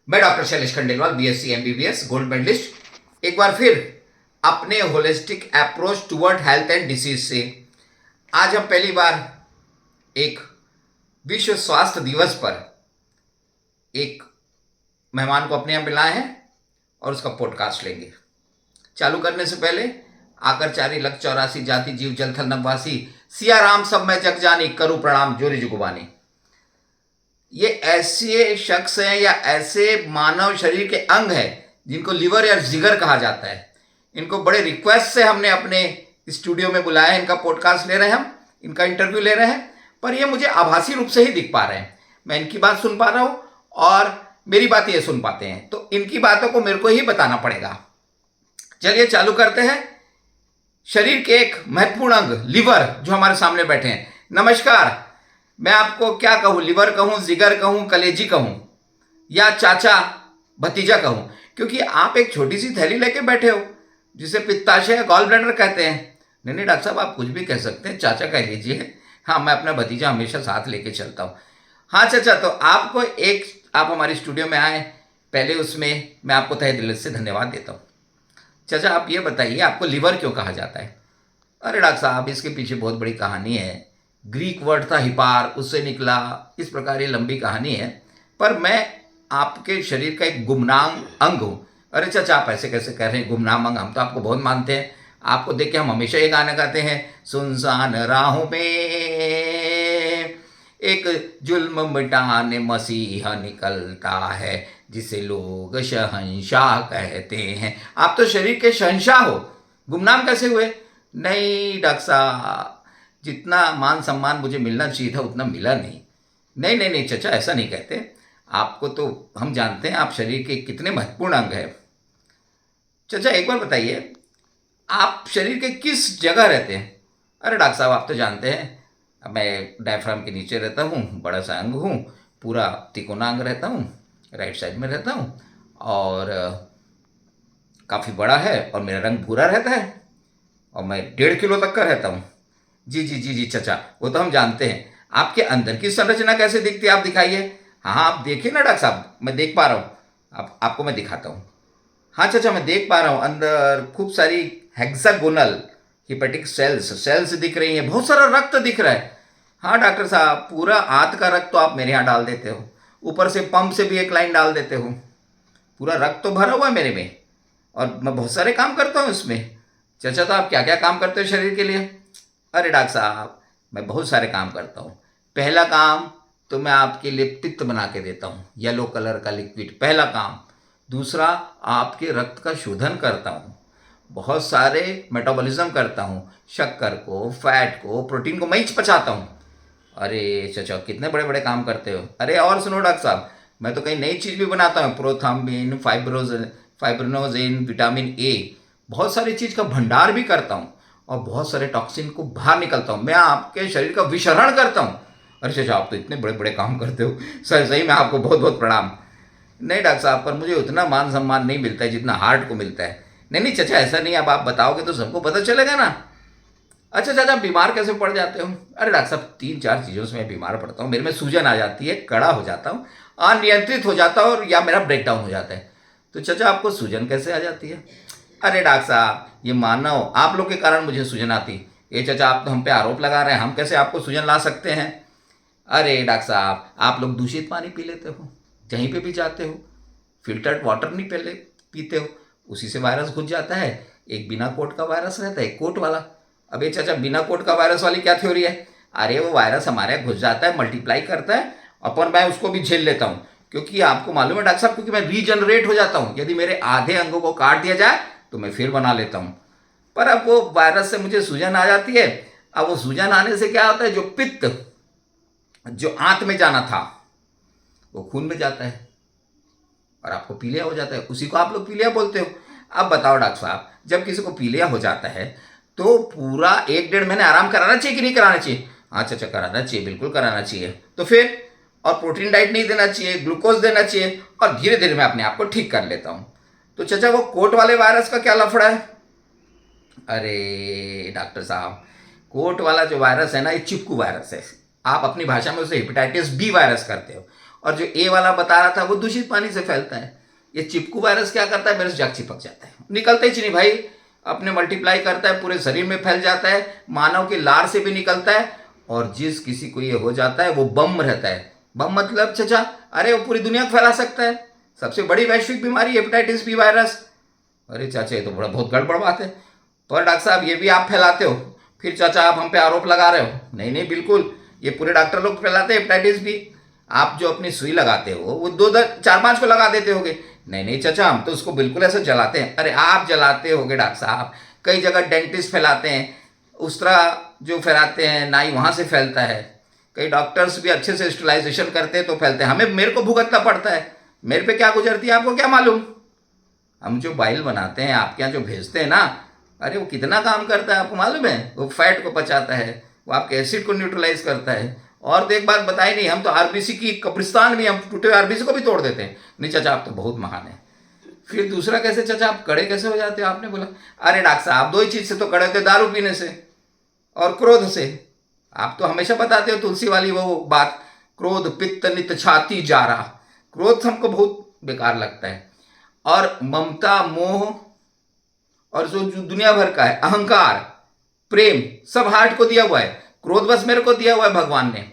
मैं doctor Shailesh Khandelwal, BSc MBBS gold medalist, एक बार फिर अपने holistic approach toward health and disease से आज हम पहली बार एक विश्व स्वास्थ्य दिवस पर एक मेहमान को अपने यहाँ मिलाए हैं और उसका पॉडकास्ट लेंगे। चालू करने से पहले आकर चारी लख 84 जाति जीव जल थल नभवासी सिया राम सब मैं जग जानी करूँ प्रणाम जोरी जुगुबानी। ये ऐसे शख्स हैं या ऐसे मानव शरीर के अंग हैं जिनको लिवर या जिगर कहा जाता है। इनको बड़े रिक्वेस्ट से हमने अपने स्टूडियो में बुलाया है। इनका पॉडकास्ट ले रहे हैं, हम इनका इंटरव्यू ले रहे हैं, पर ये मुझे आभासी रूप से ही दिख पा रहे हैं। मैं इनकी बात सुन पा रहा हूँ और मेरी बात ये सुन पाते हैं, तो इनकी बातों को मेरे को ही बताना पड़ेगा। चलिए चालू करते हैं। शरीर के एक महत्वपूर्ण अंग लिवर जो हमारे सामने बैठे हैं। नमस्कार। मैं आपको क्या कहूँ, लिवर कहूँ, जिगर कहूँ, कलेजी कहूँ या चाचा भतीजा कहूँ, क्योंकि आप एक छोटी सी थैली लेके बैठे हो जिसे पित्ताशय या गॉल ब्लैडर कहते हैं। नहीं डॉक्टर साहब, आप कुछ भी कह सकते हैं, चाचा कह लीजिए। हाँ, मैं अपना भतीजा हमेशा साथ लेके चलता हूँ। हाँ चाचा, तो आपको आप हमारी स्टूडियो में आए, पहले उसमें मैं आपको तहे दिल से धन्यवाद देता हूँ। चाचा आप ये बताइए, आपको लिवर क्यों कहा जाता है? अरे डॉक्टर साहब, इसके पीछे बहुत बड़ी कहानी है। ग्रीक वर्ड था हिपार, उससे निकला, इस प्रकार ये लंबी कहानी है, पर मैं आपके शरीर का एक गुमनाम अंग हूँ। अरे चाचा, आप ऐसे कैसे कह रहे हैं गुमनाम अंग? हम तो आपको बहुत मानते हैं। आपको देख के हम हमेशा ये गाना गाते हैं, सुनसान राहों पे एक जुल्म मिटाने मसीहा निकलता है जिसे लोग शहंशाह कहते हैं। आप तो शरीर के शहंशाह हो, गुमनाम कैसे हुए? नहीं डॉक्टर साहब, जितना मान सम्मान मुझे मिलना चाहिए था उतना मिला नहीं। नहीं नहीं नहीं चाचा, ऐसा नहीं कहते। आपको तो हम जानते हैं आप शरीर के कितने महत्वपूर्ण अंग है। चाचा एक बार बताइए, आप शरीर के किस जगह रहते हैं? अरे डॉक्टर साहब, आप तो जानते हैं मैं डायफ्राम के नीचे रहता हूँ, बड़ा सा अंग हूँ, पूरा तिकोना अंग रहता हूँ, राइट साइड में रहता हूँ और काफ़ी बड़ा है और मेरा रंग भूरा रहता है और मैं 1.5 किलो तक का रहता हूँ। जी जी जी जी चाचा, वो तो हम जानते हैं। आपके अंदर की संरचना कैसे दिखती है, आप दिखाइए। हाँ हाँ, आप देखिए ना डॉक्टर साहब, मैं देख पा रहा हूँ। आपको मैं दिखाता हूँ। हाँ चाचा, मैं देख पा रहा हूँ अंदर खूब सारी हेक्सागोनल हिपेटिक सेल्स दिख रही हैं, बहुत सारा रक्त दिख रहा है। हाँ डॉक्टर साहब, पूरा आंत का रक्त तो आप मेरे यहाँ डाल देते हो, ऊपर से पंप से भी एक लाइन डाल देते हो। पूरा रक्त तो भरा हुआ है मेरे में और मैं बहुत सारे काम करता हूँ इसमें। चाचा, तो आप क्या क्या काम करते हो शरीर के लिए? अरे डॉक्टर साहब, मैं बहुत सारे काम करता हूँ। पहला काम तो मैं आपके लिए पित्त बना के देता हूँ, येलो कलर का लिक्विड, पहला काम। दूसरा, आपके रक्त का शोधन करता हूँ, बहुत सारे मेटाबॉलिज्म करता हूँ, शक्कर को, फैट को, प्रोटीन को मैं ही पचाता हूँ। अरे चाचा, कितने बड़े बड़े काम करते हो। अरे और सुनो डॉक्टर साहब, मैं तो कई नई चीज़ भी बनाता हूँ, प्रोथाम्बिन, फाइब्रोनोजिन, विटामिन ए, बहुत सारी चीज़ का भंडार भी करता हूँ और बहुत सारे टॉक्सिन को बाहर निकलता हूँ। मैं आपके शरीर का विशरण करता हूँ। अरे चाचा, आप तो इतने बड़े बड़े काम करते हो, सर सही में आपको बहुत बहुत प्रणाम। नहीं डॉक्टर साहब, पर मुझे उतना मान सम्मान नहीं मिलता है जितना हार्ट को मिलता है। नहीं नहीं चाचा, ऐसा नहीं, अब आप बताओगे तो सबको पता चलेगा ना। अच्छा चाचा, बीमार कैसे पड़ जाते हो? अरे डॉक्टर साहब, 3-4 चीज़ों से मैं बीमार पड़ता हूँ। मेरे में सूजन आ जाती है, कड़ा हो जाता हूँ, अनियंत्रित हो जाता हूँ, और या मेरा ब्रेकडाउन हो जाता है। तो चाचा, आपको सूजन कैसे आ जाती है? अरे डॉक्टर साहब, ये मानव आप लोग के कारण मुझे सूजन आती। ये चाचा, आप तो हम पे आरोप लगा रहे हैं, हम कैसे आपको सूजन ला सकते हैं? अरे डॉक्टर साहब, आप लोग दूषित पानी पी लेते हो, कहीं पे भी जाते हो, फिल्टर्ड वाटर नहीं पहले पीते हो, उसी से वायरस घुस जाता है। एक बिना कोट का वायरस रहता है, एक कोट वाला। अब ये चाचा, बिना कोट का वायरस वाली क्या थ्योरी है? अरे वो वायरस हमारे यहाँ घुस जाता है, मल्टीप्लाई करता है, अपन मैं उसको भी झेल लेता हूँ, क्योंकि आपको मालूम है डॉक्टर साहब, क्योंकि मैं रीजनरेट हो जाता हूँ। यदि मेरे आधे अंगों को काट दिया जाए तो मैं फिर बना लेता हूँ। पर अब वो वायरस से मुझे सूजन आ जाती है। अब वो सूजन आने से क्या होता है, जो पित्त जो आंत में जाना था वो खून में जाता है और आपको पीलिया हो जाता है। उसी को आप लोग पीलिया बोलते हो। अब बताओ डॉक्टर साहब, जब किसी को पीलिया हो जाता है तो पूरा 1-1.5 महीने आराम कराना चाहिए कि नहीं कराना चाहिए? हाँ चाचा, कराना चाहिए, बिल्कुल कराना चाहिए। तो फिर और प्रोटीन डाइट नहीं देना चाहिए, ग्लूकोज देना चाहिए, और धीरे धीरे मैं अपने आप को ठीक कर लेता हूँ। तो चाचा, वो कोट वाले वायरस का क्या लफड़ा है? अरे डॉक्टर साहब, कोट वाला जो वायरस है ना, ये चिपकू वायरस है। आप अपनी भाषा में उसे हेपेटाइटिस बी वायरस करते हो। और जो ए वाला बता रहा था वो दूषित पानी से फैलता है। ये चिपकू वायरस क्या करता है, मेरे से जाके चिपक जाता है, निकलता ही नहीं भाई, अपने मल्टीप्लाई करता है, पूरे शरीर में फैल जाता है, मानव के लार से भी निकलता है। और जिस किसी को ये हो जाता है वो बम रहता है। बम मतलब चचा, अरे वो पूरी दुनिया को फैला सकता है। सबसे बड़ी वैश्विक बीमारी हेपेटाइटिस बी वायरस। अरे चाचा ये तो बड़ा बहुत गड़बड़ बात है। पर डॉक्टर साहब ये भी आप फैलाते हो, फिर चाचा आप हम पे आरोप लगा रहे हो। नहीं नहीं बिल्कुल, ये पूरे डॉक्टर लोग फैलाते हैं हेपेटाइटिस बी। आप जो अपनी सुई लगाते हो वो दो दो चार पांच को लगा देते होगे। नहीं नहीं चाचा, हम तो उसको बिल्कुल ऐसे जलाते हैं। अरे आप जलाते होगे डॉक्टर साहब, कई जगह डेंटिस्ट फैलाते हैं, उस तरह जो फैलाते हैं नाई वहाँ से फैलता है। कई डॉक्टर्स भी अच्छे से स्टरलाइजेशन करते हैं तो फैलते हैं। हमें मेरे को भुगतना पड़ता है, मेरे पे क्या गुजरती है आपको क्या मालूम। हम जो बाइल बनाते हैं आपके यहाँ जो भेजते हैं ना, अरे वो कितना काम करता है आपको मालूम है। वो फैट को पचाता है, वो आपके एसिड को न्यूट्रलाइज करता है। और तो एक बात बताई नहीं, हम तो आरबीसी की कब्रिस्तान भी, हम टूटे हुए आरबीसी को भी तोड़ देते हैं। नहीं चाचा आप तो बहुत महान है। फिर दूसरा कैसे चाचा आप कड़े कैसे हो जाते हो, आपने बोला। अरे डॉक्टर साहब दो ही चीज से तो कड़े होते, दारू पीने से और क्रोध से। आप तो हमेशा बताते हो तुलसी वाली वो बात, क्रोध पित्त नित छाती जा रहा। क्रोध हमको बहुत बेकार लगता है। और ममता मोह और जो जो दुनिया भर का है अहंकार प्रेम सब हार्ट को दिया हुआ है, क्रोध बस मेरे को दिया हुआ है भगवान ने।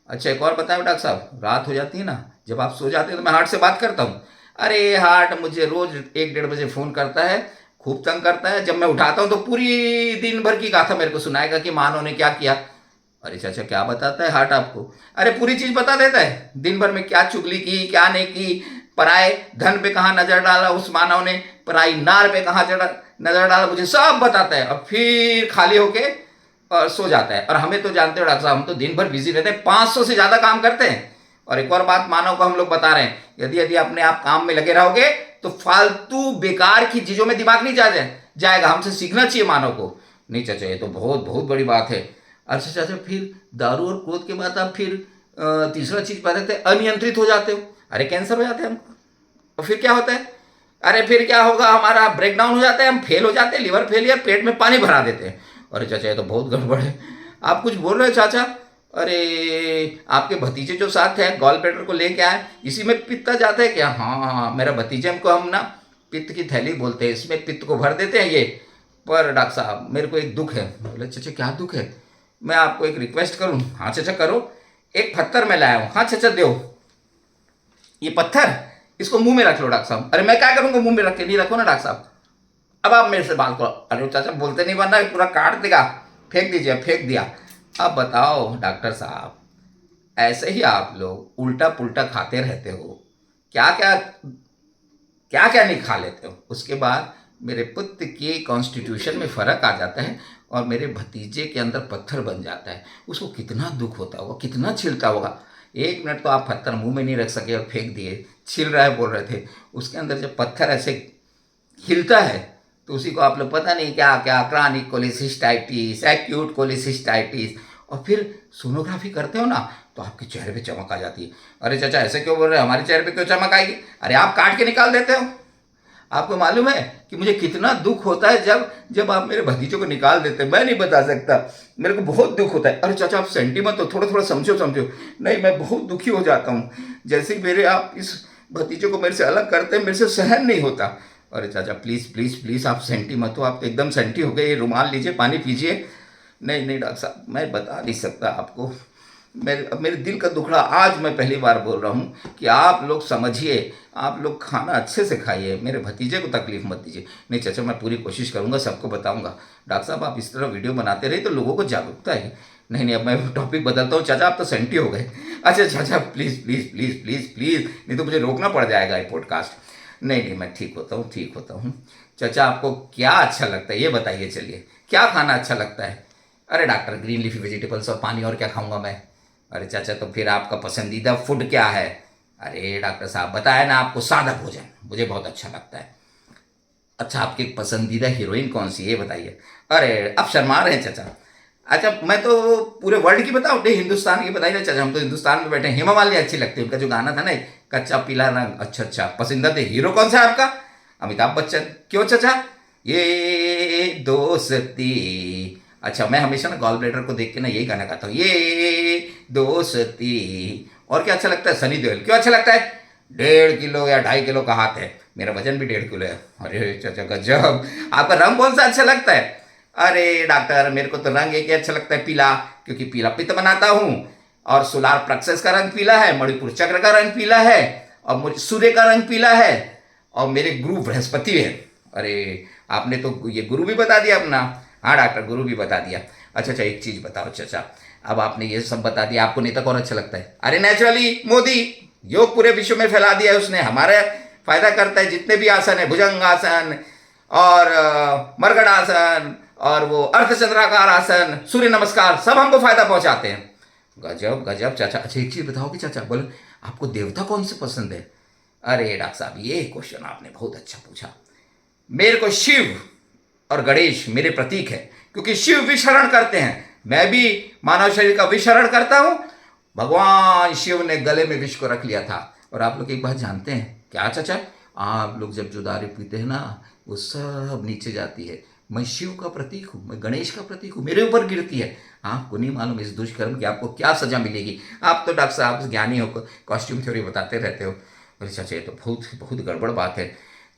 अच्छा एक और बताएं डॉक्टर साहब, रात हो जाती है ना जब आप सो जाते हैं तो मैं हार्ट से बात करता हूँ। अरे हार्ट मुझे रोज 1-1:30 बजे फोन करता है, खूब तंग करता है। जब मैं उठाता हूँ तो पूरी दिन भर की गाथा मेरे को सुनाएगा कि मानो ने क्या किया। अरे चाचा क्या बताता है हार्ट आपको, अरे पूरी चीज बता देता है, दिन भर में क्या चुगली की क्या नहीं की, पराए धन पे कहाँ नजर डाला उस मानव ने, पराई नार पे कहाँ नजर डाला, मुझे सब बताता है। और फिर खाली होके और सो जाता है। और हमें तो जानते हो डॉक्टर साहब, हम तो दिन भर बिजी रहते हैं, 500 से ज्यादा काम करते हैं। और एक और बात मानव को हम लोग बता रहे हैं, यदि यदि अपने आप काम में लगे रहोगे तो फालतू बेकार की चीजों में दिमाग नहीं जाएगा। हमसे सीखना चाहिए मानव को। नहीं चाचा ये तो बहुत बहुत बड़ी बात है। अच्छा चाचा फिर दारू और क्रोध के बाद आप फिर तीसरा चीज बताते हैं, अनियंत्रित हो जाते हो। अरे कैंसर हो जाते हैं हमको। और फिर क्या होता है, अरे फिर क्या होगा, हमारा ब्रेकडाउन हो जाता है, हम फेल हो जाते हैं, लिवर फेलियर, पेट में पानी भरा देते हैं। अरे चाचा ये तो बहुत गड़बड़ है। आप कुछ बोल रहे हो चाचा। अरे आपके भतीजे जो साथ है गॉल ब्लैडर को लेके आए, इसी में पित्त जाता है क्या। हाँ मेरा भतीजे, हमको हम ना पित्त की थैली बोलते हैं, इसमें पित्त को भर देते हैं ये। पर डॉक्टर साहब मेरे को एक दुख है। बोले चाचा क्या दुख है, मैं आपको एक रिक्वेस्ट करूं। हाँ चाचा करो। एक पत्थर मैं लाया हूँ। हाँ चाचा दो ये पत्थर, इसको मुंह में रख लो डॉक्टर साहब। अरे मैं क्या करूंगा, मुंह में रख के नहीं रखो ना डॉक्टर साहब। अब आप मेरे से बात करो। अरे चाचा बोलते नहीं बनना, पूरा काट देगा, फेंक दीजिए। फेंक दिया। अब बताओ डॉक्टर साहब, ऐसे ही आप लोग उल्टा पुल्टा खाते रहते हो, क्या क्या क्या क्या नहीं खा लेते हो। उसके बाद मेरे पुत्र के कॉन्स्टिट्यूशन में फर्क आ जाता है और मेरे भतीजे के अंदर पत्थर बन जाता है। उसको कितना दुख होता होगा, कितना छिलता होगा। 1 मिनट तो आप पत्थर मुंह में नहीं रख सके और फेंक दिए, छिल रहा है बोल रहे थे। उसके अंदर जब पत्थर ऐसे हिलता है तो उसी को आप लोग पता नहीं क्या क्या क्रॉनिक कोलिसिस्टाइटिस, एक्यूट कोलिसिस्टाइटिस। और फिर सोनोग्राफी करते हो ना तो आपके चेहरे पे चमक आ जाती है। अरे चाचा ऐसे क्यों बोल रहे हैं, हमारे चेहरे पे क्यों चमक आएगी। अरे आप काट के निकाल देते हो। आपको मालूम है कि मुझे कितना दुख होता है जब जब आप मेरे भतीजों को निकाल देते हैं। मैं नहीं बता सकता, मेरे को बहुत दुख होता है। अरे चाचा आप सेंटीमेंट तो थोड़ा थोड़ा समझो। नहीं मैं बहुत दुखी हो जाता हूँ। जैसे ही मेरे आप इस भतीजे को मेरे से अलग करते हैं, मेरे से सहन नहीं होता। अरे चाचा प्लीज़ प्लीज़ प्लीज़ आप सेंटी मत हो, आप तो एकदम सेंटी हो गए। ये रुमाल लीजिए, पानी पीजिए। नहीं नहीं डॉक्टर साहब मैं बता नहीं सकता आपको, मेरे दिल का दुखड़ा आज मैं पहली बार बोल रहा हूँ कि आप लोग समझिए, आप लोग खाना अच्छे से खाइए, मेरे भतीजे को तकलीफ मत दीजिए। नहीं चाचा मैं पूरी कोशिश करूँगा, सबको बताऊँगा। डॉक्टर साहब आप इस तरह वीडियो बनाते रहे तो लोगों को जागरूकता है। नहीं नहीं अब मैं टॉपिक बदलता हूँ। चाचा आप तो सेंटी हो गए। अच्छा चाचा please please please please please, नहीं तो मुझे रोकना पड़ जाएगा ये पॉडकास्ट। नहीं नहीं मैं ठीक होता हूँ, ठीक होता हूँ। चाचा आपको क्या अच्छा लगता है ये बताइए, चलिए क्या खाना अच्छा लगता है। अरे डॉक्टर ग्रीन लीफी वेजिटेबल्स और पानी, और क्या खाऊंगा मैं। अरे चाचा तो फिर आपका पसंदीदा फूड क्या है। अरे डॉक्टर साहब बताया ना आपको, सादा भोजन मुझे बहुत अच्छा लगता है। अच्छा आपकी पसंदीदा हीरोइन कौन सी है ये बताइए। अरे आप शर्मा रहे हैं चाचा। अच्छा मैं तो पूरे वर्ल्ड की बताऊँ, नहीं हिंदुस्तान की बताइए ना चाचा, हम तो हिंदुस्तान में बैठे हैं। हेमा मालिनी अच्छी लगती है, उनका जो गाना था ना कच्चा पीला रंग। अच्छा अच्छा पसंदीदा हीरो कौन सा है आपका। अमिताभ बच्चन। क्यों चाचा। ये दोस्ती। अच्छा मैं हमेशा ना गॉल ब्लैडर को देख के ना यही गाना गाता हूँ, ये दोस्ती और क्या अच्छा लगता है? सनी देओल। क्यों अच्छा लगता है? 1.5 किलो या 2.5 किलो का हाथ है, मेरा वजन भी 1.5 किलो है। अरे चाचा गजब। आपका रंग कौन सा अच्छा लगता है? अरे डॉक्टर मेरे को तो रंग एक ही अच्छा लगता है, पीला, क्योंकि पीला पित्त बनाता हूँ। और सोलार प्लेक्सस का रंग पीला है, मणिपुर चक्र का रंग पीला है, और मुझे सूर्य का रंग पीला है, और मेरे गुरु बृहस्पति है। अरे आपने तो ये गुरु भी बता दिया अपना। हाँ डॉक्टर, गुरु भी बता दिया। अच्छा अच्छा, एक चीज बताओ चाचा, अब आपने ये सब बता दिया, आपको नेता कौन अच्छा लगता है? अरे नेचुरली मोदी। योग पूरे विश्व में फैला दिया है उसने, हमारे फायदा करता है। जितने भी आसन है, भुजंग आसन और मरगड़ आसन और वो अर्धचंद्राकार आसन, सूर्य नमस्कार, सब हमको फायदा पहुंचाते हैं। गजब गजब चाचा। अच्छा एक चीज बताओगे चाचा, बोलो आपको देवता कौन से पसंद है? अरे डॉक्टर साहब, ये क्वेश्चन आपने बहुत अच्छा पूछा। मेरे को शिव और गणेश मेरे प्रतीक है, क्योंकि शिव विशरण करते हैं, मैं भी मानव शरीर का विशरण करता हूं। भगवान शिव ने गले में विष को रख लिया था। और आप लोग एक बात जानते हैं क्या चाचा? आप लोग जब जो दारू पीते हैं ना, वो सब नीचे जाती है। मैं शिव का प्रतीक हूँ, मैं गणेश का प्रतीक हूँ, मेरे ऊपर गिरती है। आपको नहीं मालूम इस दुष्कर्म की आपको क्या सजा मिलेगी। आप तो डॉक्टर साहब ज्ञानी हो, कॉस्ट्यूम थ्योरी बताते रहते हो। अरे चाचा ये तो बहुत बहुत गड़बड़ बात है।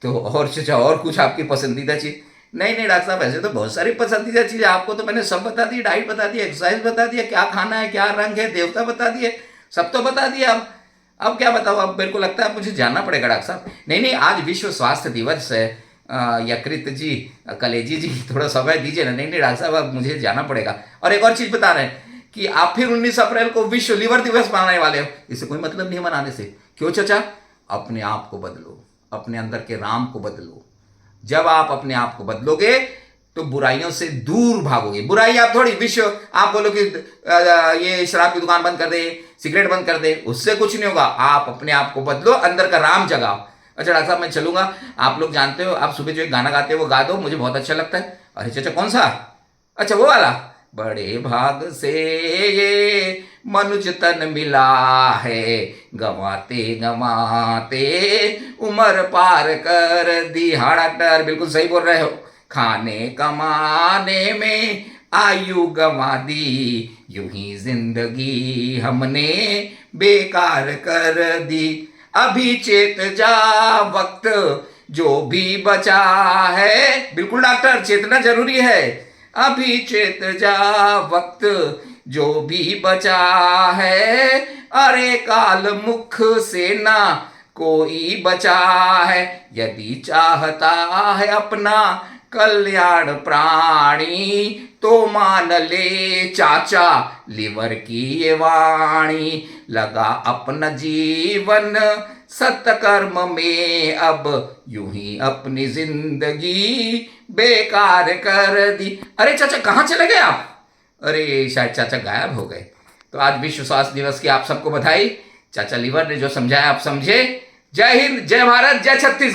तो और चाचा और कुछ आपकी पसंदीदा चीज़? नहीं नहीं डॉक्टर साहब, ऐसे तो बहुत सारी पसंदीदा चीज़ें, आपको तो मैंने सब बता दी, डाइट बता दी, एक्सरसाइज बता दिया, क्या खाना है, क्या रंग है, देवता बता दिए, सब तो बता दिया। अब क्या बताओ? अब मेरे को लगता है मुझे जानना पड़ेगा डॉक्टर साहब। नहीं नहीं, आज विश्व स्वास्थ्य दिवस है। यकृत जी, कलेजी जी, थोड़ा समय दीजिए ना। नहीं नहीं डॉक्टर साहब, अब मुझे जाना पड़ेगा। और एक और चीज़ बता रहे हैं कि आप फिर 19 अप्रैल को विश्व लिवर दिवस मनाने वाले हो। इससे कोई मतलब नहीं है मनाने से। क्यों चाचा? अपने आप को बदलो, अपने अंदर के राम को बदलो। जब आप अपने आप को बदलोगे तो बुराइयों से दूर भागोगे। बुराई आप थोड़ी, विश्व आप बोलो कि ये शराब की दुकान बंद कर दे, सिगरेट बंद कर दे, उससे कुछ नहीं होगा। आप अपने आप को बदलो, अंदर का राम जगाओ। अच्छा डॉक्टर साहब, मैं चलूंगा। आप लोग जानते हो, आप सुबह जो एक गाना गाते हो वो गा दो, मुझे बहुत अच्छा लगता है। अरे चाचा कौन सा? अच्छा वो वाला, बड़े भाग से ये मनुज तन मिला है, गवाते गवाते उम्र पार कर दी। हाँ डॉक्टर बिल्कुल सही बोल रहे हो। खाने कमाने में आयु गंवा दी, यूं ही जिंदगी हमने बेकार कर दी। अभी चेत जा वक्त जो भी बचा है। बिल्कुल डॉक्टर, चेतना जरूरी है। अभी चेत जा वक्त जो भी बचा है, अरे काल मुख से ना कोई बचा है। यदि चाहता है अपना कल्याण प्राणी, तो मान ले चाचा लिवर की ये वाणी। लगा अपना जीवन सत्कर्म में, अब यूं ही अपनी जिंदगी बेकार कर दी। अरे चाचा कहाँ चले गए आप? अरे शायद चाचा गायब हो गए। तो आज विश्व स्वास्थ्य दिवस की आप सबको बधाई। चाचा लिवर ने जो समझाया आप समझे। जय हिंद, जय भारत, जय छत्तीसगढ़।